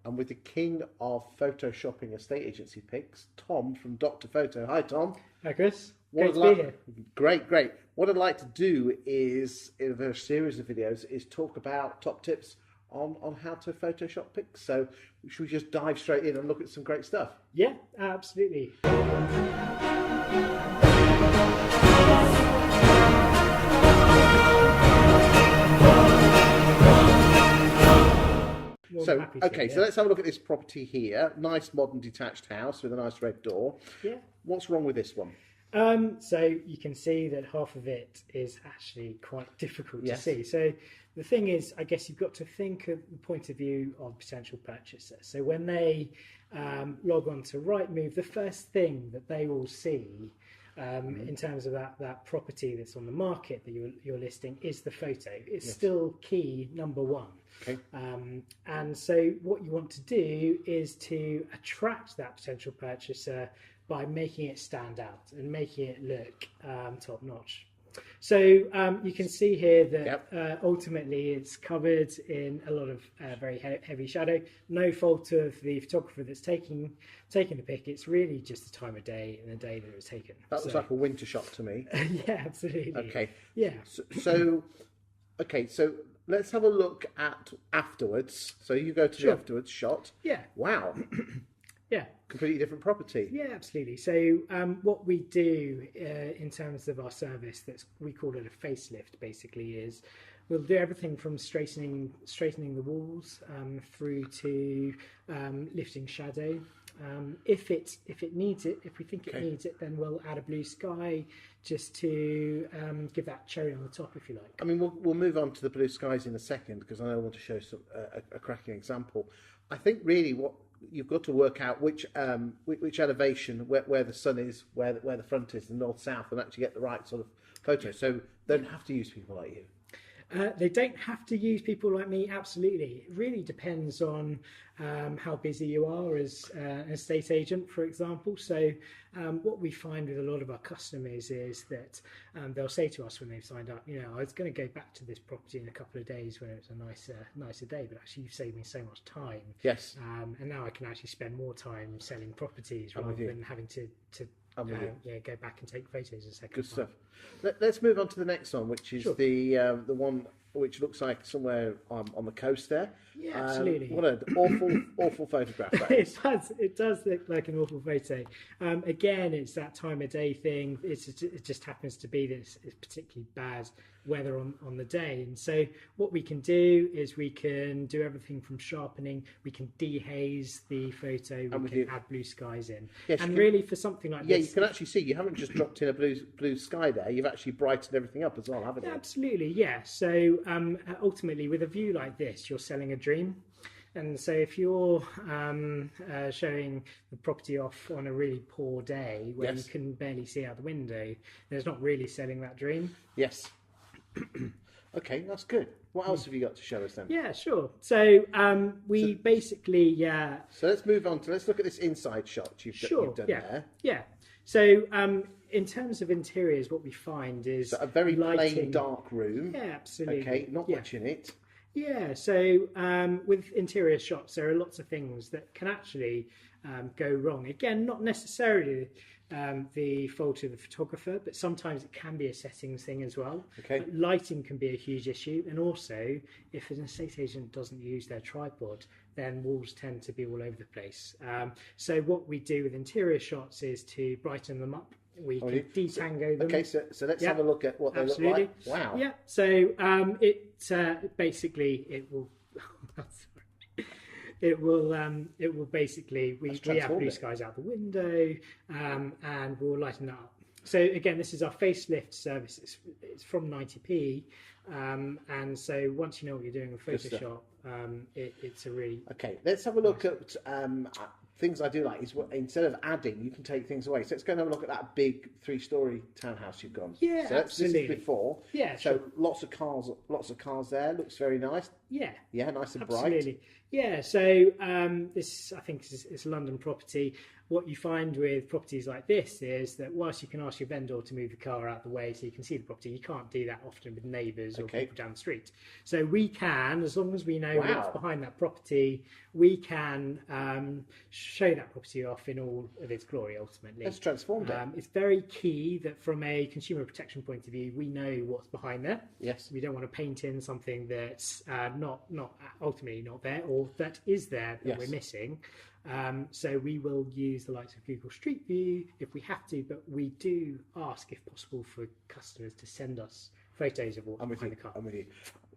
I'm with the king of photoshopping estate agency Pics, Tom from Dr. Photo. Hi, Tom. Hi, Chris. What Great to be here. Great, great. What I'd like to do is, in a series of videos, is talk about top tips on how to Photoshop pics. So should we just dive straight in and look at some great stuff? Yeah, absolutely. So, okay, so let's have a look at this property here. Nice modern detached house with a nice red door. Yeah. What's wrong with this one? So you can see that half of it is actually quite difficult to see. So the thing is, I guess you've got to think of the point of view of potential purchasers. So when they log on to Rightmove, the first thing that they will see in terms of that property that's on the market that you're listing is the photo. It's still key number one. Okay. And so what you want to do is to attract that potential purchaser by making it stand out and making it look top notch. So you can see here that ultimately it's covered in a lot of very heavy shadow. No fault of the photographer that's taking the pic. It's really just the time of day and the day that it was taken. That looks like a winter shot to me. Yeah, absolutely. Okay. Yeah. So let's have a look at afterwards. So you go to the afterwards shot. Yeah. Wow. Yeah. Completely different property. Yeah, absolutely. So what we do in terms of our service, we call it a facelift, basically, is we'll do everything from straightening the walls through to lifting shadow. If it needs it, if we think it needs it, then we'll add a blue sky just to give that cherry on the top, if you like. I mean, we'll move on to the blue skies in a second because I know I want to show a cracking example. I think really what you've got to work out which elevation where the sun is, where the front is, the north south, and actually get the right sort of photo. So they don't have to use people like you. They don't have to use people like me, absolutely. It really depends on how busy you are as an estate agent, for example. So what we find with a lot of our customers is that they'll say to us when they've signed up, I was going to go back to this property in a couple of days when it was a nicer day, but actually you've saved me so much time. Yes. And now I can actually spend more time selling properties rather than having to go back and take photos a second. Good stuff. Let's move on to the next one, which is the one which looks like somewhere on the coast there. Yeah, absolutely. What an awful photograph that is. It does look like an awful photo. Again, it's that time of day thing. It just happens to be that it's particularly bad weather on the day, and so what we can do is we can do everything from sharpening, we can dehaze the photo, we can add blue skies in. Yes, and really for something like this, you can actually see you haven't just dropped in a blue sky there, you've actually brightened everything up as well, haven't you? Absolutely, yeah. So ultimately with a view like this, you're selling a dream. And so if you're showing the property off on a really poor day where you can barely see out the window, there's not really selling that dream. Yes. Okay, that's good. What else have you got to show us then? Yeah, sure. So we basically, So let's move on let's look at this inside shot you've done there. Yeah. So in terms of interiors, what we find is a very lighting. plain dark room. Yeah, absolutely. Okay, not much in it. Yeah, so with interior shots, there are lots of things that can actually go wrong. Again, not necessarily the fault of the photographer, but sometimes it can be a settings thing as well. Okay. But lighting can be a huge issue, and also if an estate agent doesn't use their tripod, then walls tend to be all over the place. So what we do with interior shots is to brighten them up. We can detango them. Okay, so let's have a look at what they look like. Wow. Yeah. So basically it will. It will basically we have blue skies out the window and we'll lighten that up. So again, this is our facelift service. It's from 90p, and so once you know what you're doing with Photoshop, it's a really Let's have a look at things I do like is instead of adding, you can take things away. So let's go and have a look at that big 3-story townhouse you've got. Yeah, so absolutely. This is before. Yeah, so lots of cars there. Looks very nice. Yeah. Yeah, nice and Absolutely. bright. Yeah, so this, I think, is a London property. What you find with properties like this is that whilst you can ask your vendor to move the car out the way so you can see the property, you can't do that often with neighbours or Okay. people down the street. So we can, as long as we know Wow. what's behind that property, we can show that property off in all of its glory, ultimately. That's transformed it. It's very key that from a consumer protection point of view, we know what's behind there. Yes. We don't want to paint in something that's not ultimately not there, or that is there that we're missing. So we will use the likes of Google Street View if we have to, but we do ask, if possible, for customers to send us photos of what's behind the car. I'm with you.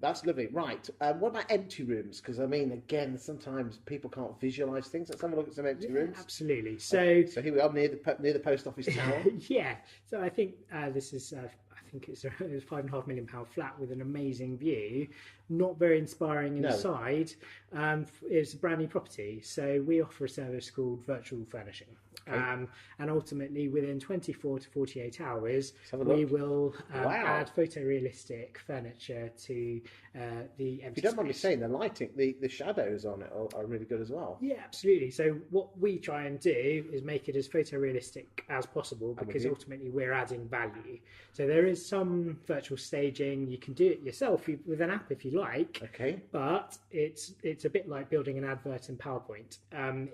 That's lovely. Right. What about empty rooms? Because I mean, again, sometimes people can't visualise things. Let's have a look at some empty rooms. Absolutely. So here we are near the post office tower. yeah. So I think this is. I think it's a £5.5 million flat with an amazing view. Not very inspiring inside. It's a brand new property, so we offer a service called virtual furnishing. And ultimately, within 24 to 48 hours, we will add photorealistic furniture to the empty If you don't mind me space. saying, the lighting, the shadows on it are really good as well. Yeah, absolutely. So what we try and do is make it as photorealistic as possible, because ultimately we're adding value. So there is some virtual staging. You can do it yourself with an app if you like. Okay. But it's a bit like building an advert in PowerPoint.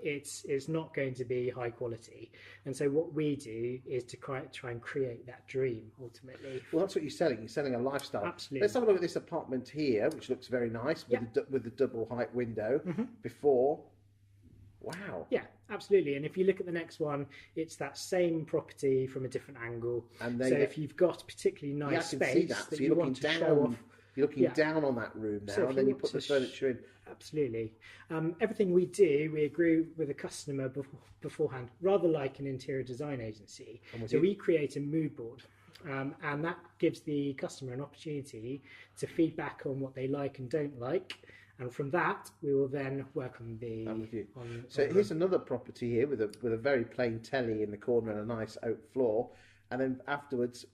It's not going to be high quality. And so what we do is to try and create that dream ultimately. Well, that's what you're selling. You're selling a lifestyle. Absolutely. Let's have a look at this apartment here, which looks very nice with the double height window. Before. Wow. Yeah, absolutely. And if you look at the next one, it's that same property from a different angle. And then if you've got particularly nice space see that. So you want to show off, you're looking down on that room now, and then you put the furniture in. Absolutely. Everything we do, we agree with the customer beforehand, rather like an interior design agency. So we create a mood board. And that gives the customer an opportunity to feedback on what they like and don't like. And from that, we will then work on the. I'm with you. Here's another property here with a very plain telly in the corner and a nice oak floor, and then afterwards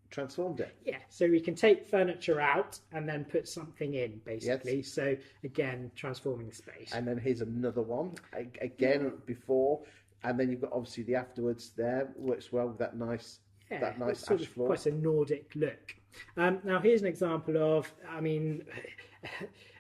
transformed it. Yeah, so we can take furniture out and then put something in, basically. Yes. So again, transforming the space. And then here's another one again before, and then you've got obviously the afterwards there works well with that nice. That nice ash floor. Quite a Nordic look. Now here's an example of,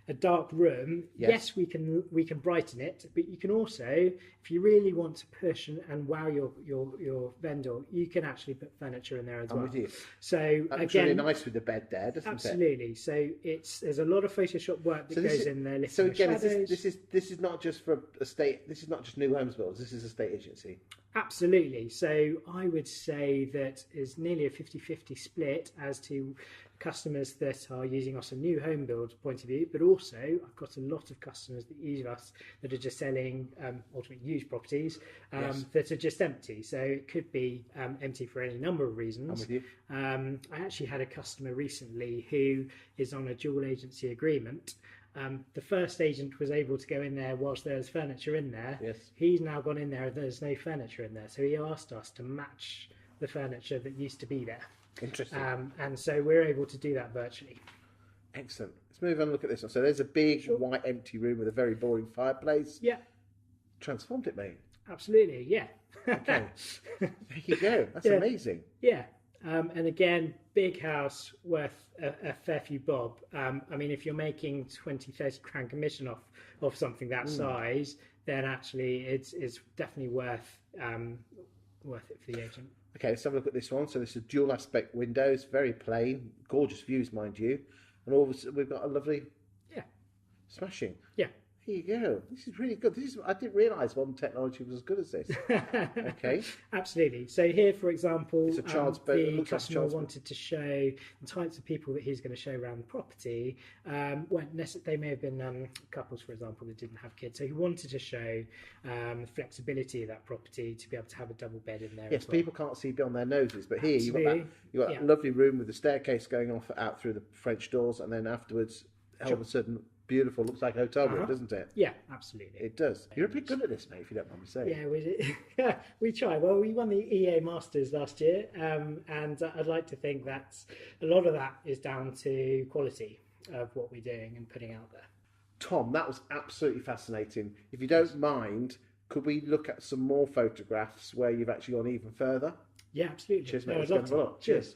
a dark room. Yes, we can brighten it, but you can also, if you really want to push and wow your vendor, you can actually put furniture in there as well. I'm with you. So that's again, really nice with the bed there, doesn't it? Absolutely. So there's a lot of Photoshop work that goes in there. So again, this is not just for estate. This is not just new homes builders. This is a estate agency. Absolutely. So I would say that is nearly a 50-50 split as to customers that are using us from a new home build point of view, but also I've got a lot of customers that use us that are just selling ultimate used properties that are just empty. So it could be empty for any number of reasons. I'm with you. I actually had a customer recently who is on a dual agency agreement. The first agent was able to go in there whilst there's furniture in there. Yes. He's now gone in there and there's no furniture in there. So he asked us to match the furniture that used to be there. Interesting. And so we're able to do that virtually. Excellent. Let's move on and look at this one. So there's a big white empty room with a very boring fireplace. Yeah. Transformed it, mate. Absolutely, yeah. Okay. There you go. That's amazing. Yeah. And again, big house worth a fair few bob. If you're making 20, 30 grand commission off something that size, then actually it's definitely worth it for the agent. Okay, let's have a look at this one. So this is dual aspect windows, very plain, gorgeous views, mind you. And all of a sudden we've got a lovely smashing. Yeah. Here you go. This is really good. I didn't realise modern technology was as good as this. Okay. Absolutely. So here, for example, it's a child's bed. The customer wanted to show the types of people that he's going to show around the property. They may have been couples, for example, that didn't have kids. So he wanted to show the flexibility of that property to be able to have a double bed in there. Yes, as well. people can't see beyond their noses, but here you've got that lovely room with the staircase going out through the French doors, and then afterwards, all of a sudden, beautiful, looks like a hotel room, doesn't it? Yeah, absolutely. It does. You're a bit good at this, mate, if you don't mind me saying. Yeah, we try. Well, we won the EA Masters last year, and I'd like to think that a lot of that is down to quality of what we're doing and putting out there. Tom, that was absolutely fascinating. If you don't mind, could we look at some more photographs where you've actually gone even further? Yeah, absolutely. Cheers, No, mate. I'd Let's love go and have a to. look. Cheers.